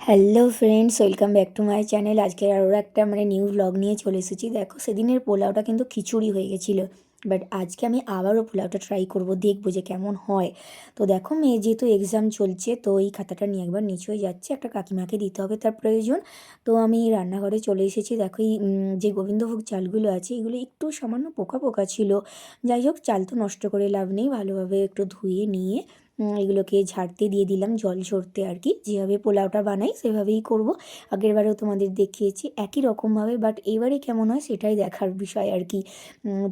Hello friends, welcome back to my channel. আজকে আরও একটা নিউ ব্লগ নিয়ে চলে এসেছি। দেখো, সেদিনের পোলাওটা কিন্তু খিচুড়ি হয়ে গেছিলো, বাট আজকে আমি আবারও পোলাওটা ট্রাই করব, দেখবো যে কেমন হয়। তো দেখো, মেয়ে যেহেতু এক্সাম চলছে, তো এই খাতাটা নিয়ে একবার নিচে হয়ে যাচ্ছে, একটা কাকিমাকে দিতে হবে, তার প্রয়োজন। তো আমি রান্নাঘরে চলে এসেছি। দেখো, এই যে গোবিন্দভোগ চালগুলো আছে, এগুলো একটু সামান্য পোকা পোকা ছিল। যাই হোক, চাল তো নষ্ট করে লাভ নেই, ভালোভাবে একটু ধুয়ে নিয়ে এগুলোকে ঝাড়তে দিয়ে দিলাম, জল ঝরতে আর কি। যেভাবে পোলাওটা বানাই সেভাবেই করব। আগেরবারেও তোমাদের দেখিয়েছি একই রকমভাবে, বাট এবারে কেমন হয় সেটাই দেখার বিষয় আর কি।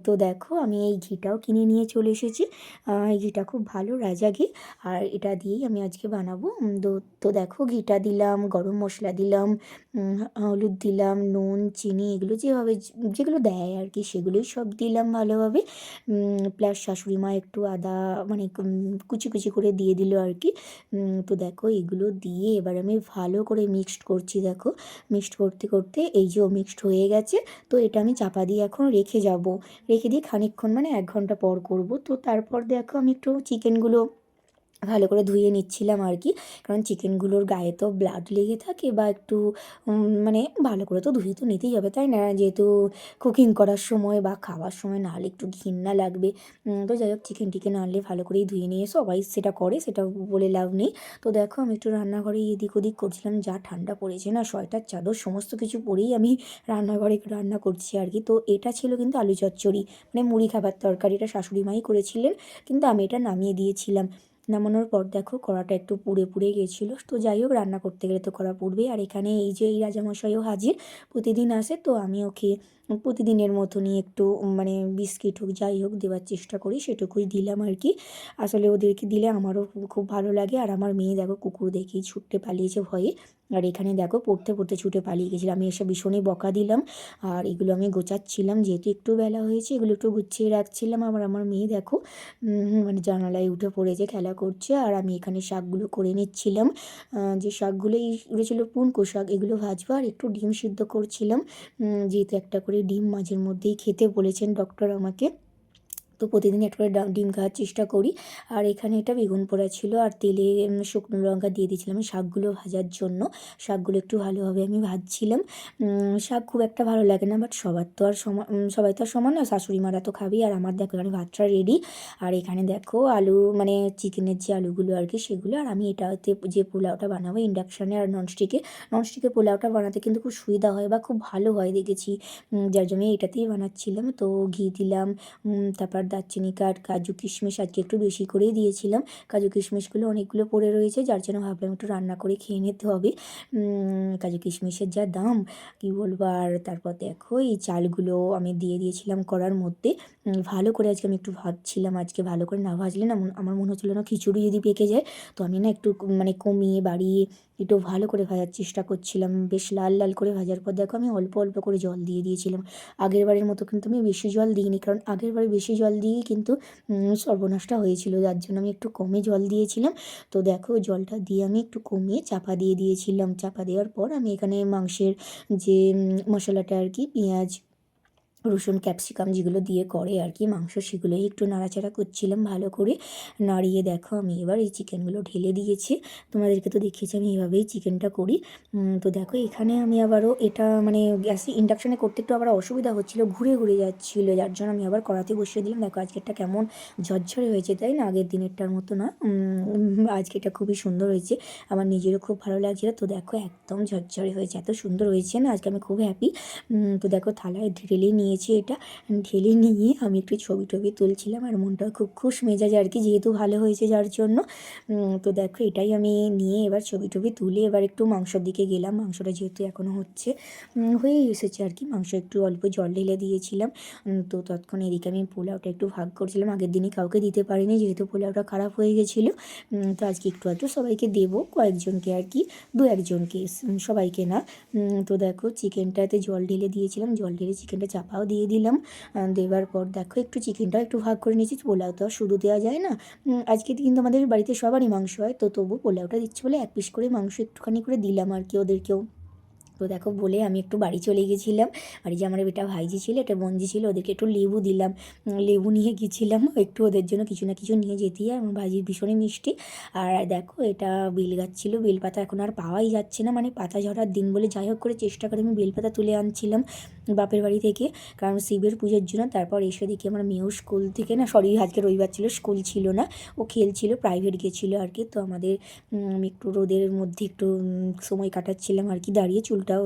তো দেখো, আমি এই ঘিটাও কিনে নিয়ে চলে এসেছি। এই ঘিটা খুব ভালো, রাজা ঘি। আর এটা দিয়েই আমি আজকে বানাবো। তো দেখো, ঘিটা দিলাম, গরম মশলা দিলাম, হলুদ দিলাম, নুন, চিনি, এগুলো যেভাবে যেগুলো দেয় আর কি, সেগুলোই সব দিলাম ভালোভাবে। প্লাস শাশুড়ি মা একটু আদা কুচি কুচি করে দিয়ে দিল আর কি। তো দেখো, এগুলো দিয়ে এবার আমি ভালো করে মিক্সড করছি। দেখো, মিক্সড করতে করতে এই যে মিক্সড হয়ে গেছে। তো এটা আমি চাপা দিয়ে এখন রেখে যাব। রেখে দিয়ে খানিকক্ষণ 1 ঘন্টা পর করব। তো তারপর দেখো, আমি একটু চিকেনগুলো ভালো করে ধুয়ে নিচ্ছিলাম আর কি। কারণ চিকেনগুলোর গায়ে তো ব্লাড লেগে থাকে, বা একটু ভালো করে তো ধুয়ে তো নিতেই হবে, তাই না? যেহেতু কুকিং করার সময় বা খাওয়ার সময় নাহলে একটু ঘিন্না লাগবে। তো যাই হোক, চিকেন টিকেন আনলে ভালো করেই ধুয়ে নিয়ে সবাই সেটা করে, সেটা বলে লাভ নেই। তো দেখো, আমি একটু রান্নাঘরে এদিক ওদিক করছিলাম। যা ঠান্ডা পড়েছে না, সোয়েটার চাদর সমস্ত কিছু পরেই আমি রান্নাঘরে রান্না করছি আর কি। তো এটা ছিল কিন্তু আলু চচ্চড়ি, মুড়ি খাবার তরকারি। এটা শাশুড়ি মাই করেছিলেন, কিন্তু আমি এটা নামিয়ে দিয়েছিলাম। নামানোর পর দেখো, কড়াটা একটু পুড়ে পুড়ে গেছিলো। তো যাই হোক, রান্না করতে গেলে তো কড়া পুড়বেই। আর এখানে এই যে এই রাজামশাইও হাজির, প্রতিদিন আসে। তো আমি ওকে প্রতিদিনের মতনই একটু বিস্কিট হোক যাই হোক দেওয়ার চেষ্টা করি, সেটুকুই দিলাম আর কি। আসলে ওদেরকে দিলে আমারও খুব ভালো লাগে। আর আমার মেয়ে দেখো, কুকুর দেখেই ছুটতে পালিয়েছে ভয়ে। আর এখানে দেখো, পড়তে পড়তে ছুটে পালিয়ে গেছিলাম। আমি এসে ভীষণই বকা দিলাম। আর এগুলো আমি গোছাচ্ছিলাম, যেহেতু একটু বেলা হয়েছে, এগুলো একটু গুছিয়ে রাখছিলাম। আবার আমার মেয়ে দেখো, জানালায় উঠে পড়েছে, খেলা করছে। আর আমি এখানে শাকগুলো করে নিচ্ছিলাম। যে শাকগুলো এগুলো ছিল পুনকো শাক, এগুলো ভাজবো। আর একটু ডিম সিদ্ধ করছিলাম, যেহেতু একটা করে ডিম মাঝের মধ্যেই খেতে বলেছেন ডক্টর আমাকে। তো প্রতিদিন একটা করে ডিম খাওয়ার চেষ্টা করি। আর এখানে এটা বেগুন পোড়া ছিল, আর তেলে শুকনো লঙ্কা দিয়ে দিয়েছিলাম শাকগুলো ভাজার জন্য। শাকগুলো একটু ভালোভাবে আমি ভাজছিলাম। শাক খুব একটা ভালো লাগে না, বাট সবার তো আর সবাই তো আর সমান না। শাশুড়ি মারা তো খাবেই। আর আমার দেখো, এখানে ভাতটা রেডি। আর এখানে দেখো, আলু চিকেনের যে আলুগুলো আর কি, সেগুলো। আর আমি এটাতে যে পোলাওটা বানাবো ইন্ডাকশানে আর ননস্টিকে পোলাওটা বানাতে কিন্তু খুব সুবিধা হয়, বা খুব ভালো হয় দেখেছি। যার জন্য এটাতেই বানাচ্ছিলাম। তো ঘি দিলাম, তারপর দারচিনি কাঠ, কাজু কিশমিশ আজকে একটু বেশি করেই দিয়েছিলাম। কাজু কিশমিশগুলো অনেকগুলো পড়ে রয়েছে, যার জন্য ভাবলাম একটু রান্না করে খেয়ে নিতে হবে। কাজু কিশমিশের যা দাম, কি বলবো। আর তারপর দেখো, এই চালগুলো আমি দিয়ে দিয়েছিলাম কড়ার মধ্যে। ভালো করে আজকে আমি একটু ভাজছিলাম। আজকে ভালো করে না ভাজলে না, আমার মনে হচ্ছিলো না খিচুড়ি যদি পেকে যায়। তো আমি না একটু কমিয়ে বাড়িয়ে একটু ভালো করে ভাজার চেষ্টা করছিলাম। বেশ লাল লাল করে ভাজার পর দেখো, আমি অল্প অল্প করে জল দিয়ে দিয়েছিলাম। আগের বারের মতো কিন্তু আমি বেশি জল দিইনি, কারণ আগের বারে বেশি জল দিয়েই কিন্তু সর্বনাশটা হয়েছিল, যার জন্য আমি একটু কমে জল দিয়েছিলাম। তো দেখো, জলটা দিয়ে আমি একটু কমিয়ে চাপা দিয়ে দিয়েছিলাম। চাপা দেওয়ার পর আমি এখানে মাংসের যে মশলাটা আর কি, পেঁয়াজ, রসুন, ক্যাপসিকাম যেগুলো দিয়ে করে আর কি মাংস, সেগুলোই একটু নাড়াচাড়া করছিলাম ভালো করে। নাড়িয়ে দেখো, আমি এবার এই চিকেনগুলো ঢেলে দিয়েছি। তোমাদেরকে তো দেখিয়েছি আমি এভাবেই চিকেনটা করি। তো দেখো, এখানে আমি আবারও এটা গ্যাসে ইন্ডাকশানে করতে একটু আবার অসুবিধা হচ্ছিলো, ঘুরে ঘুরে যাচ্ছিলো, যার জন্য আমি আবার কড়াতে বসিয়ে দিলাম। দেখো, আজকেরটা কেমন ঝরঝরে হয়েছে, তাই না? আগের দিনেরটার মতো না। আজকেরটা খুবই সুন্দর হয়েছে, আমার নিজেরও খুব ভালো লাগছিলো। তো দেখো, একদম ঝরঝরে হয়েছে, এত সুন্দর হয়েছে না, আজকে আমি খুব হ্যাপি। তো দেখো, থালায় ঢেলে নিয়েছি এটা। ঢেলে নিয়ে আমি একটু ছবি টবি তুলছিলাম, আর মনটা খুব খুশ মেজাজে আর কি, যেহেতু ভালো হয়েছে যার জন্য। তো দেখো, এটাই আমি নিয়ে এবার ছবি টবি তুলে এবার একটু মাংসর দিকে গেলাম। মাংসটা যেহেতু এখনও হচ্ছে, হয়েই এসেছে আর কি। মাংস একটু অল্প জল ঢেলে দিয়েছিলাম। তো তৎক্ষণ এদিকে আমি পোলাওটা একটু ভাগ করছিলাম। আগের দিনই কাউকে দিতে পারিনি, যেহেতু পোলাওটা খারাপ হয়ে গেছিলো। তো আজকে একটু একটু সবাইকে দেবো, কয়েকজনকে আর কি, দু একজনকে, সবাইকে না। তো দেখো, চিকেনটাতে জল ঢেলে দিয়েছিলাম, জল ঢেলে চিকেনটা চাপাও দিয়ে দিলাম। দেওয়ার পর দেখো, একটু চিকেনটাও একটু ভাগ করে নিয়েছি। পোলাও তো আর শুধু দেওয়া যায় না। আজকে কিন্তু আমাদের বাড়িতে সবারই মাংস হয়, তো তবু পোলাওটা দিচ্ছি বলে 1 পিস করে মাংস একটুখানি করে দিলাম আর কি ওদেরকেও। তো দেখো বলে আমি একটু বাড়ি চলে গেছিলাম। বাড়ি যে আমার বেটা ভাইজি ছিল, একটা বোনজি ছিল, ওদেরকে একটু লেবু দিলাম। লেবু নিয়ে গেছিলাম একটু ওদের জন্য কিছু না কিছু নিয়ে যেতেই হয়। আমার ভাইজি ভীষণই মিষ্টি। আর দেখো এটা বেল গাছ ছিল, বেলপাতা এখন আর পাওয়াই যাচ্ছে না, মানে পাতা ঝরার দিন বলে যাই হোক করে চেষ্টা করে আমি বেলপাতা তুলে আনছিলাম বাপের বাড়ি থেকে, কারণ শিবের পুজোর জন্য। তারপর এসে দেখি আমার মেয়েও স্কুল থেকে, না সরি আজকে রবিবার ছিল, স্কুল ছিল না, ও খেলছিল, প্রাইভেট গেছিলো আর কি। তো আমাদের আমি একটু রোদের মধ্যে একটু সময় কাটাচ্ছিলাম আর কি, দাঁড়িয়ে চুলটাও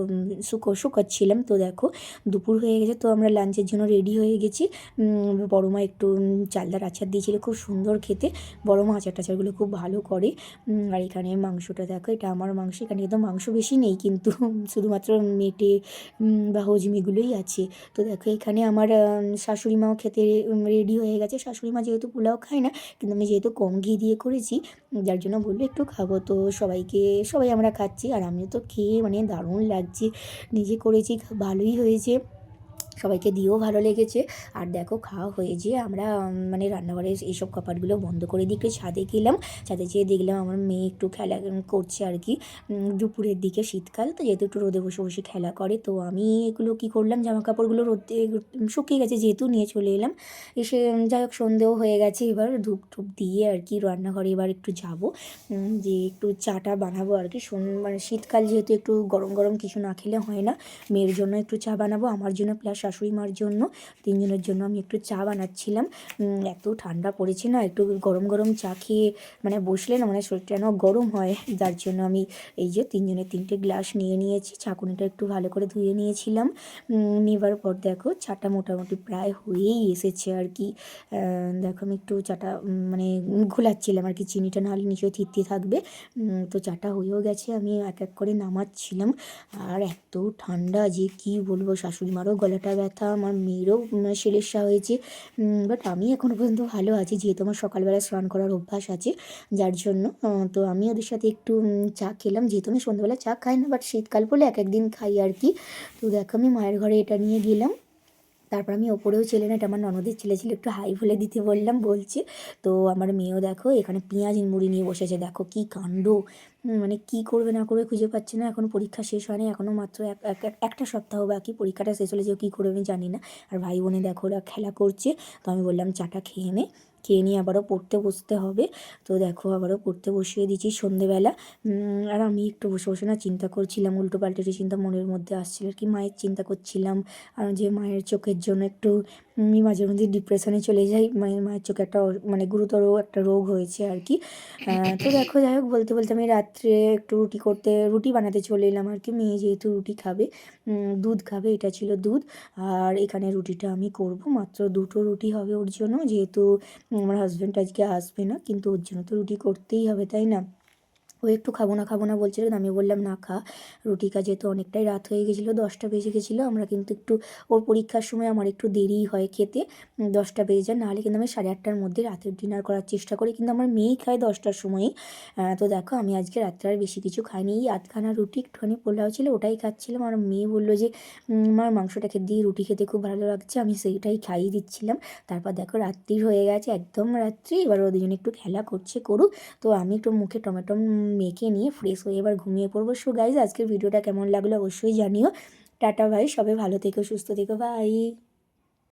শুকাচ্ছিলাম। তো দেখো দুপুর হয়ে গেছে, তো আমরা লাঞ্চের জন্য রেডি হয়ে গেছি। বড়ো মা একটু চালদার আচার দিয়েছিল, খুব সুন্দর খেতে। বড়ো মা আচার টাচারগুলো খুব ভালো করে। আর এখানে মাংসটা দেখো, এটা আমার মাংস, এখানে কিন্তু মাংস বেশি নেই, কিন্তু শুধুমাত্র মেটে বা হজমিগুলোই আছে। তো দেখো এখানে আমার শাশুড়ি মাও খেতে রেডি হয়ে গেছে। শাশুড়ি মা যেহেতু পোলাও খায় না, কিন্তু আমি যেহেতু কম ঘি দিয়ে করেছি, যার জন্য বললো একটু খাবো। তো সবাই আমরা খাচ্ছি, আর আমিও তো খেয়ে মানে দারুণ লাগছে, নিজে করেছি, ভালোই হয়েছে, সবাইকে দিয়েও ভালো লেগেছে। আর দেখো খাওয়া হয়ে যেয়ে আমরা মানে রান্নাঘরের এইসব কপাটগুলো বন্ধ করে দিয়ে একটু ছাদে গেলাম। ছাদে যেয়ে দেখলাম আমার মেয়ে একটু খেলা করছে আর কি, দুপুরের দিকে, শীতকাল তো যেহেতু একটু রোদে বসে বসে খেলা করে। তো আমি এগুলো কী করলাম, জামা কাপড়গুলো রোদে শুকিয়ে গেছে যেহেতু, নিয়ে চলে এলাম। এসে যাই হোক সন্ধেও হয়ে গেছে, এবার ধূপ টুপ দিয়ে আর কি রান্নাঘরে এবার একটু যাব, যে একটু চাটা বানাবো আর কি। মানে শীতকাল যেহেতু একটু গরম গরম কিছু না খেলে হয় না। মেয়ের জন্য একটু চা বানাবো, আমার জন্য প্লাস শাশুড়ি মার জন্য, তিনজনের জন্য আমি একটু চা বানাচ্ছিলাম। এত ঠান্ডা পড়েছে না, একটু গরম গরম চা খেয়ে মানে বসলে না মানে শরীরটা যেন গরম হয়, যার জন্য আমি এই যে তিনজনের তিনটে গ্লাস নিয়ে নিয়েছি। চাকুনিটা একটু ভালো করে ধুয়ে নিয়েছিলাম। নেবার পর দেখো চাটা মোটামুটি প্রায় হয়েই এসেছে আর কি। দেখো আমি একটু চাটা মানে ঘোলাচ্ছিলাম আর কি, চিনিটা নাহলে নিচে থিত্তি থাকবে। তো চাটা হয়েও গেছে, আমি এক এক করে নামাচ্ছিলাম। আর এত ঠান্ডা যে কি বলবো, শাশুড়ি মারও গলাটা ব্যথা, আমার মেয়েরও সেলেসা হয়েছে। বাট আমি এখনও পর্যন্ত ভালো আছি, যেহেতু আমার সকালবেলা স্নান করার অভ্যাস আছে, যার জন্য। তো আমি ওদের সাথে একটু চা খেলাম, যেহেতু আমি সন্ধ্যাবেলা চা খাই না, বাট শীতকাল বলে এক একদিন খাই আর কি। তো দেখো আমি মায়ের ঘরে এটা নিয়ে গেলাম। তারপর আমি ওপরেও ছেলে না, এটা আমার ননদের ছেলে ছিল, একটু হাই বলে দিতে বললাম, বলছে। তো আমার মেয়েও দেখো এখানে পেঁয়াজ মুড়ি নিয়ে বসেছে, দেখো কি কাণ্ড, মানে কি করবে না করবে খুঁজে পাচ্ছে না। এখন পরীক্ষা শেষ হয়নি, এখনও মাত্র একটা সপ্তাহ বাকি, পরীক্ষাটা শেষ হলে যে কী করবে আমি জানি না। আর ভাই বোনে দেখো ওরা খেলা করছে। তো আমি বললাম চাটা খেয়ে নিয়ে আবারও পড়তে বসতে হবে। তো দেখো আবারও পড়তে বসিয়ে দিচ্ছি সন্ধেবেলা। আর আমি একটু বসে বসে না চিন্তা করছিলাম, উল্টো পাল্টে চিন্তা মনের মধ্যে আসছিল আর কি, মায়ের চিন্তা করছিলাম। আর যে মায়ের চোখের জন্য একটু আমি মাঝে মধ্যে ডিপ্রেশনে চলে যাই, মায়ের চোখে একটা মানে গুরুতর একটা রোগ হয়েছে আর কি। তো দেখো যাই হোক বলতে বলতে আমি রাত্রে একটু রুটি বানাতে চলে এলাম আর কি। মেয়ে যেহেতু রুটি খাবে, দুধ খাবে, এটা ছিল দুধ। আর এখানে রুটিটা আমি করব, মাত্র দুটো রুটি হবে ওর জন্য, যেহেতু আমার হাজব্যান্ড আজকে আসবে না, কিন্তু ওর জন্য তো রুটি করতেই হবে, তাই না। ও একটু খাবো না বলছিল, আমি বললাম না খা, রুটি খা, যেহেতু অনেকটাই রাত হয়ে গেছিলো, 10টা বেজে গেছিলো। আমরা কিন্তু একটু ওর পরীক্ষার সময় আমার একটু দেরিই হয় খেতে, 10টা বেজে যায়, নাহলে কিন্তু আমি 8:30টার মধ্যে রাতের ডিনার করার চেষ্টা করি, কিন্তু আমার মেয়েই খায় 10টার সময়ই। তো দেখো আমি আজকে রাত্রে আর বেশি কিছু খাইনি, এই আধখানা রুটি একটুখানি পোলাও ছিল ওটাই খাচ্ছিলাম। আর মেয়ে বললো যে আমার মাংসটা খেতে দিয়ে রুটি খেতে খুব ভালো লাগছে, আমি সেইটাই খাইয়ে দিচ্ছিলাম। তারপর দেখো রাত্রি হয়ে গেছে, একদম রাত্রি, এবার ওদের জন্য একটু খেলা করুক। তো আমি একটু মুখে টমেটো মেখে নিয়ে ফ্রেশ হয়ে এবার ঘুমিয়ে পড়বো। সো গাইজ আজকের ভিডিওটা কেমন লাগলো অবশ্যই জানিও। টাটা ভাই, সবাই ভালো থেকো, সুস্থ থেকো, বাই।